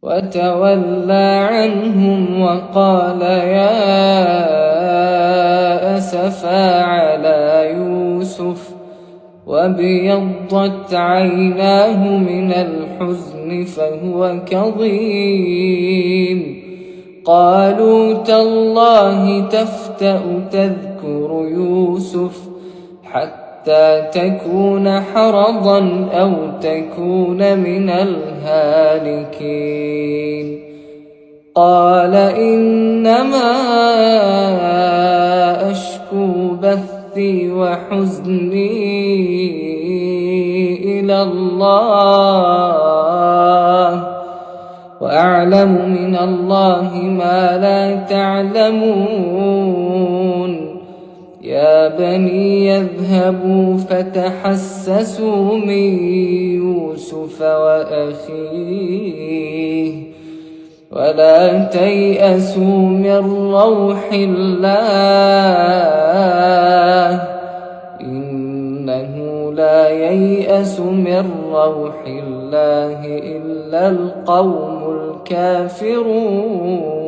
وتولى عنهم وقال يا أسفا على يوسف وابيضت عيناه من الحزن فهو كظيم. قالوا تالله تفتأ تذكر يوسف حتى تكون حرضا أو تكون من الهالكين. قال إنما أشكو بثي وحزني إلى الله وأعلم من الله ما لا تعلمون. يا بني يذهبوا فتحسسوا من يوسف وأخيه ولا تيأسوا من روح الله إنه لا ييأس من روح الله إلا القوم الكافرون.